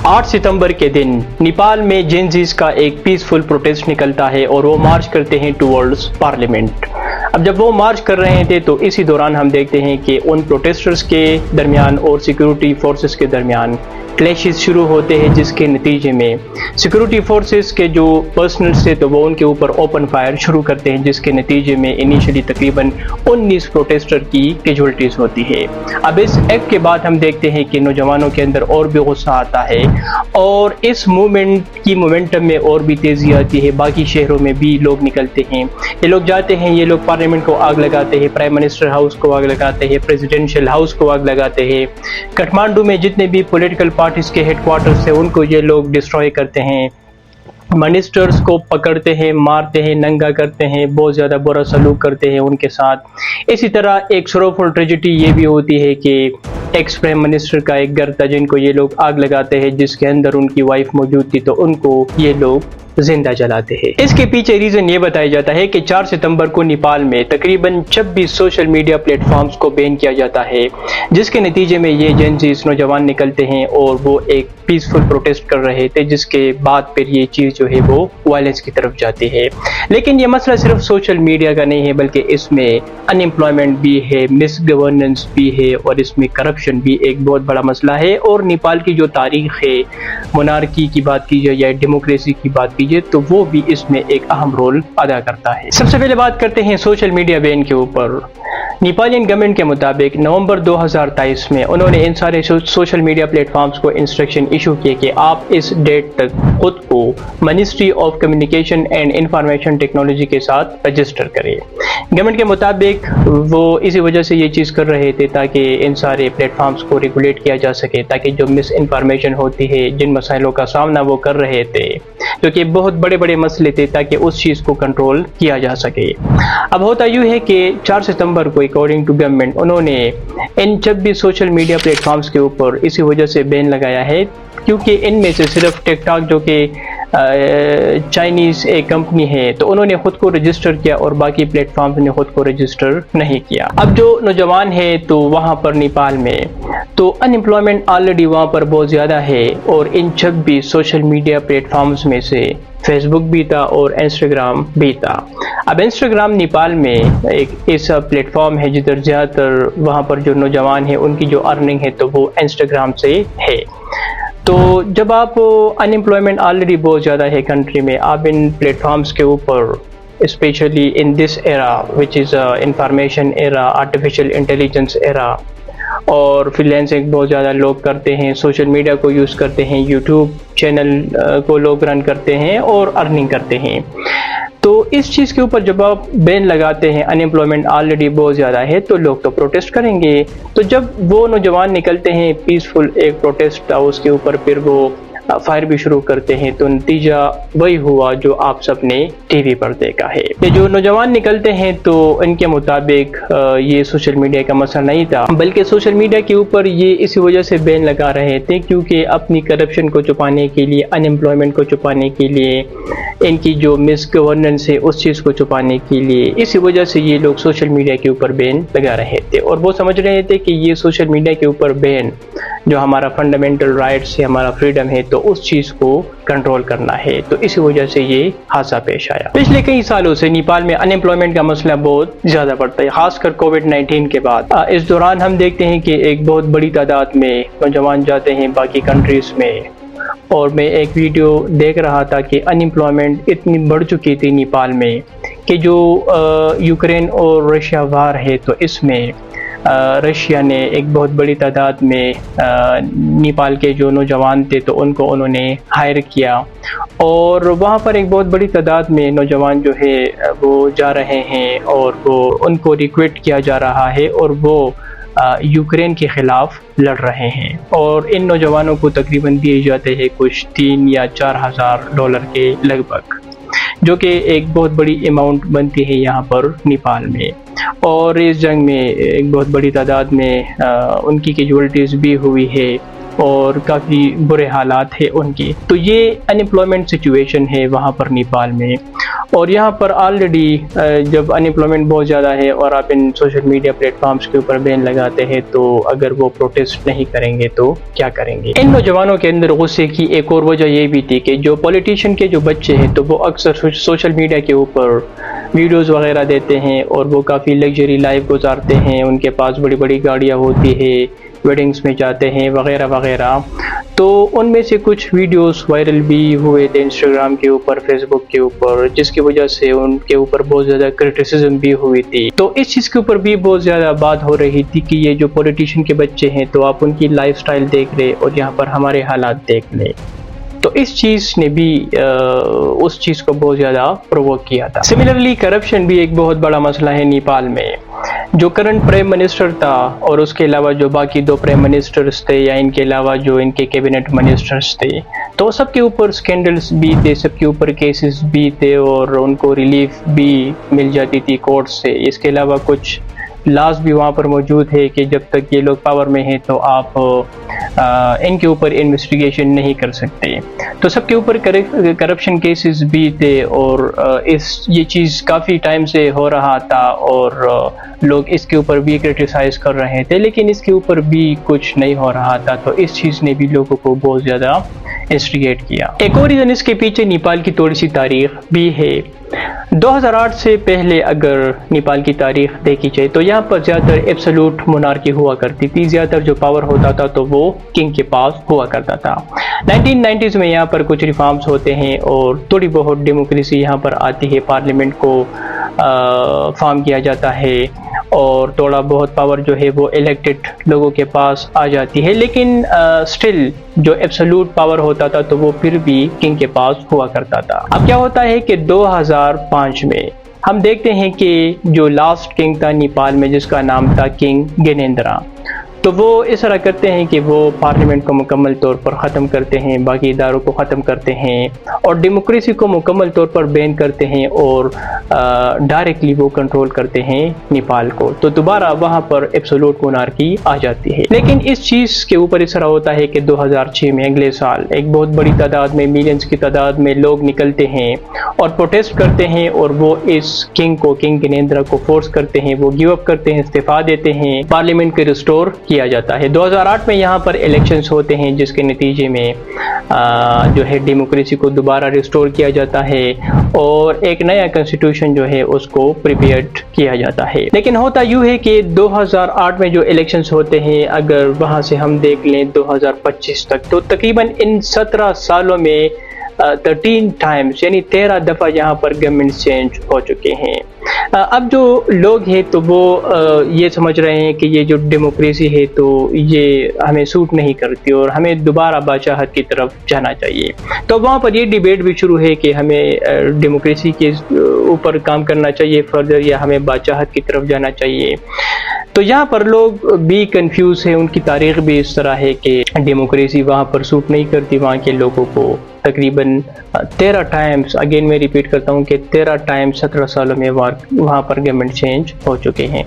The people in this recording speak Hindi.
8 सितंबर के दिन नेपाल में जेनजीज का एक पीसफुल प्रोटेस्ट निकलता है और वो मार्च करते हैं टुवर्ड्स पार्लियामेंट। अब जब वो मार्च कर रहे थे तो इसी दौरान हम देखते हैं कि उन प्रोटेस्टर्स के दरमियान और सिक्योरिटी फोर्सेस के दरमियान क्लैशेस शुरू होते हैं, जिसके नतीजे में सिक्योरिटी फोर्सेस के जो पर्सनल्स थे तो वो उनके ऊपर ओपन फायर शुरू करते हैं, जिसके नतीजे में इनिशियली तकरीबन 19 प्रोटेस्टर की कैजुअल्टीज होती है। अब इस एक्ट के बाद हम देखते हैं कि नौजवानों के अंदर और भी गुस्सा आता है और इस मूवमेंट की मोमेंटम में और भी तेजी आती है। बाकी शहरों में भी लोग निकलते हैं, ये लोग जाते हैं, ये लोग पार्लियामेंट को आग लगाते हैं, प्राइम मिनिस्टर हाउस को आग लगाते हैं, प्रेसिडेंशियल हाउस को आग लगाते हैं। काठमांडू में जितने भी पॉलिटिकल पार्टीज के हेडक्वार्टर्स है उनको ये लोग डिस्ट्रॉय करते हैं, मिनिस्टर्स को पकड़ते हैं, मारते हैं, नंगा करते हैं, बहुत ज़्यादा बुरा सलूक करते हैं उनके साथ। इसी तरह एक शोरफुल ट्रेजेडी ये भी होती है कि एक्स प्राइम मिनिस्टर का एक घर था जिनको ये लोग आग लगाते हैं, जिसके अंदर उनकी वाइफ मौजूद थी, तो उनको ये लोग जिंदा जलाते हैं। इसके पीछे रीजन ये बताया जाता है कि 4 सितंबर को नेपाल में तकरीबन 26 सोशल मीडिया प्लेटफॉर्म्स को बैन किया जाता है, जिसके नतीजे में ये जेनजीज नौजवान निकलते हैं और वो एक पीसफुल प्रोटेस्ट कर रहे थे, जिसके बाद फिर ये चीज़ जो है वो वायलेंस की तरफ जाती है। लेकिन ये मसला सिर्फ सोशल मीडिया का नहीं है, बल्कि इसमें अनएम्प्लॉयमेंट भी है, मिस गवर्नेंस भी है और इसमें करप्शन भी एक बहुत बड़ा मसला है। और नेपाल की जो तारीख है, मोनार्की की बात कीजिए या डेमोक्रेसी की बात कीजिए, तो वो भी इसमें एक अहम रोल अदा करता है। सबसे पहले बात करते हैं सोशल मीडिया बैन के ऊपर। नेपालियन गवर्नमेंट के मुताबिक नवंबर 2023 में उन्होंने इन सारे सोशल मीडिया प्लेटफॉर्म्स को इंस्ट्रक्शन इशू किए कि आप इस डेट तक खुद को ministry of communication and information technology के साथ रजिस्टर करें। गवर्नमेंट के मुताबिक वो इसी वजह से ये चीज़ कर रहे थे ताकि इन सारे प्लेटफॉर्म्स को रेगुलेट किया जा सके, ताकि जो मिस इन्फॉर्मेशन होती है, जिन मसाइलों का सामना वो कर रहे थे, क्योंकि बहुत बड़े बड़े मसले थे, ताकि उस चीज़ को कंट्रोल किया जा सके। अब होता यूँ है कि 4 सितंबर को अकॉर्डिंग टू गवर्नमेंट उन्होंने इन 26 सोशल मीडिया प्लेटफॉर्म्स के ऊपर इसी वजह से बैन लगाया है, क्योंकि इनमें से सिर्फ टिकटॉक जो कि चाइनीज़ एक कंपनी है, तो उन्होंने खुद को रजिस्टर किया और बाकी प्लेटफॉर्म्स ने खुद को रजिस्टर नहीं किया। अब जो नौजवान है तो वहाँ पर नेपाल में तो अनएम्प्लॉयमेंट ऑलरेडी वहाँ पर बहुत ज़्यादा है और इन 26 सोशल मीडिया प्लेटफॉर्म्स में से फेसबुक भी था और इंस्टाग्राम भी था। अब इंस्टाग्राम नेपाल में एक ऐसा प्लेटफॉर्म है जिधर ज़्यादातर वहाँ पर जो नौजवान है उनकी जो अर्निंग है तो वो इंस्टाग्राम से है। तो जब आप अनएम्प्लॉयमेंट ऑलरेडी बहुत ज़्यादा है कंट्री में, आप इन प्लेटफॉर्म्स के ऊपर specially in this era which is information era, artificial intelligence era, और फ्रीलांसिंग बहुत ज़्यादा लोग करते हैं, सोशल मीडिया को यूज़ करते हैं, यूट्यूब चैनल को लोग रन करते हैं और अर्निंग करते हैं। तो इस चीज़ के ऊपर जब आप बैन लगाते हैं, अनएम्प्लॉयमेंट ऑलरेडी बहुत ज़्यादा है, तो लोग तो प्रोटेस्ट करेंगे। तो जब वो नौजवान निकलते हैं, पीसफुल एक प्रोटेस्ट था, उसके ऊपर फिर वो फायर भी शुरू करते हैं, तो नतीजा वही हुआ जो आप सबने टीवी पर देखा है। ये जो नौजवान निकलते हैं तो इनके मुताबिक ये सोशल मीडिया का मसला नहीं था, बल्कि सोशल मीडिया के ऊपर ये इसी वजह से बैन लगा रहे थे क्योंकि अपनी करप्शन को छुपाने के लिए, अनएम्प्लॉयमेंट को छुपाने के लिए, इनकी जो मिस गवर्नेंस है उस चीज़ को छुपाने के लिए, इसी वजह से ये लोग सोशल मीडिया के ऊपर बैन लगा रहे थे। और वो समझ रहे थे कि ये सोशल मीडिया के ऊपर बैन जो हमारा फंडामेंटल राइट्स है, हमारा फ्रीडम है, तो उस चीज़ को कंट्रोल करना है। तो इसी वजह से ये हादसा पेश आया। पिछले कई सालों से नेपाल में अनएम्प्लॉयमेंट का मसला बहुत ज़्यादा बढ़ता है, खासकर कोविड-19 के बाद। इस दौरान हम देखते हैं कि एक बहुत बड़ी तादाद में नौजवान जाते हैं बाकी कंट्रीज़ में, और मैं एक वीडियो देख रहा था कि अनएम्प्लॉयमेंट इतनी बढ़ चुकी थी नेपाल में कि जो यूक्रेन और रशिया वार है, तो इसमें रशिया ने एक बहुत बड़ी तादाद में नेपाल के जो नौजवान थे तो उनको उन्होंने हायर किया, और वहाँ पर एक बहुत बड़ी तादाद में नौजवान जो है वो जा रहे हैं और वो उनको रिक्रूट किया जा रहा है और वो यूक्रेन के ख़िलाफ़ लड़ रहे हैं। और इन नौजवानों को तकरीबन दिए जाते हैं कुछ 3 या 4 हज़ार डॉलर के लगभग, जो कि एक बहुत बड़ी अमाउंट बनती है यहाँ पर नेपाल में। और इस जंग में एक बहुत बड़ी तादाद में उनकी कैजुअल्टीज़ भी हुई है और काफ़ी बुरे हालात है उनकी। तो ये अनएम्प्लॉयमेंट सिचुएशन है वहाँ पर नेपाल में। और यहाँ पर ऑलरेडी जब अनएम्प्लॉयमेंट बहुत ज़्यादा है और आप इन सोशल मीडिया प्लेटफॉर्म्स के ऊपर बैन लगाते हैं, तो अगर वो प्रोटेस्ट नहीं करेंगे तो क्या करेंगे। इन नौजवानों के अंदर गुस्से की एक और वजह ये भी थी कि जो पॉलिटिशियन के जो बच्चे हैं तो वो अक्सर सोशल मीडिया के ऊपर वीडियोस वगैरह देते हैं और वो काफ़ी लग्जरी लाइफ गुजारते हैं, उनके पास बड़ी बड़ी गाड़ियाँ होती है, वेडिंग्स में जाते हैं वगैरह वगैरह। तो उनमें से कुछ वीडियोस वायरल भी हुए थे इंस्टाग्राम के ऊपर, फेसबुक के ऊपर, जिसकी वजह से उनके ऊपर बहुत ज़्यादा क्रिटिसिज्म भी हुई थी। तो इस चीज़ के ऊपर भी बहुत ज़्यादा बात हो रही थी कि ये जो पॉलिटिशियन के बच्चे हैं तो आप उनकी लाइफस्टाइल देख रहे और यहाँ पर हमारे हालात देख ले। तो इस चीज़ ने भी उस चीज़ को बहुत ज़्यादा प्रोवोक किया था। सिमिलरली करप्शन भी एक बहुत बड़ा मसला है नेपाल में। जो करंट प्राइम मिनिस्टर था और उसके अलावा जो बाकी दो प्राइम मिनिस्टर्स थे या इनके अलावा जो इनके कैबिनेट मिनिस्टर्स थे, तो सबके ऊपर स्कैंडल्स भी थे, सबके ऊपर केसेस भी थे और उनको रिलीफ भी मिल जाती थी कोर्ट से। इसके अलावा कुछ लॉज भी वहाँ पर मौजूद है कि जब तक ये लोग पावर में हैं तो आप इनके ऊपर इन्वेस्टिगेशन नहीं कर सकते। तो सबके ऊपर करप्शन केसेस भी थे और ये चीज़ काफ़ी टाइम से हो रहा था और लोग इसके ऊपर भी क्रिटिसाइज़ कर रहे थे, लेकिन इसके ऊपर भी कुछ नहीं हो रहा था। तो इस चीज़ ने भी लोगों को बहुत ज़्यादा इंस्टिगेट किया। एक और रीज़न इसके पीछे नेपाल की थोड़ी सी तारीख भी है। 2008 से पहले अगर नेपाल की तारीख देखी जाए तो यहाँ पर ज़्यादातर एब्सोल्यूट मोनार्की हुआ करती थी, ज़्यादातर जो पावर होता था तो वो किंग के पास हुआ करता था। 1990s में यहाँ पर कुछ रिफॉर्म्स होते हैं और थोड़ी बहुत डेमोक्रेसी यहाँ पर आती है, पार्लियामेंट को फॉर्म किया जाता है और थोड़ा बहुत पावर जो है वो इलेक्टेड लोगों के पास आ जाती है, लेकिन स्टिल जो एब्सोल्यूट पावर होता था तो वो फिर भी किंग के पास हुआ करता था। अब क्या होता है कि 2005 में हम देखते हैं कि जो लास्ट किंग था नेपाल में जिसका नाम था किंग ज्ञानेंद्र, तो वो इस तरह करते हैं कि वो पार्लियामेंट को मुकम्मल तौर पर ख़त्म करते हैं, बाकी इदारों को ख़त्म करते हैं और डेमोक्रेसी को मुकम्मल तौर पर बैन करते हैं और डायरेक्टली वो कंट्रोल करते हैं नेपाल को। तो दोबारा वहाँ पर एब्सोल्यूट मोनार्की आ जाती है। लेकिन इस चीज़ के ऊपर इस तरह होता है कि 2006 में अगले साल एक बहुत बड़ी तादाद में, मिलियंस की तादाद में लोग निकलते हैं और प्रोटेस्ट करते हैं और वो इस किंग ज्ञानेंद्र को फोर्स करते हैं, वो गिव अप करते हैं, इस्तीफा देते हैं, पार्लियामेंट को रिस्टोर किया जाता है। 2008 में यहाँ पर इलेक्शंस होते हैं जिसके नतीजे में जो है डेमोक्रेसी को दोबारा रिस्टोर किया जाता है और एक नया कॉन्स्टिट्यूशन जो है उसको प्रिपेयर किया जाता है। लेकिन होता यूँ है कि 2008 में जो इलेक्शंस होते हैं, अगर वहाँ से हम देख लें 2025 तक, तो तकरीबन इन 17 सालों में 13 टाइम्स यानी 13 दफ़ा यहाँ पर गवर्नमेंट चेंज हो चुके हैं। अब जो लोग हैं तो वो ये समझ रहे हैं कि ये जो डेमोक्रेसी है तो ये हमें सूट नहीं करती और हमें दोबारा बादशाहत की तरफ जाना चाहिए। तो वहाँ पर ये डिबेट भी शुरू है कि हमें डेमोक्रेसी के ऊपर काम करना चाहिए फर्दर या हमें बादशाहत की तरफ जाना चाहिए। तो यहाँ पर लोग भी कंफ्यूज है, उनकी तारीख भी इस तरह है कि डेमोक्रेसी वहाँ पर सूट नहीं करती वहाँ के लोगों को। तकरीबन 13 टाइम्स, अगेन मैं रिपीट करता हूँ कि 13 टाइम्स 17 सालों में वहाँ पर गवर्नमेंट चेंज हो चुके हैं।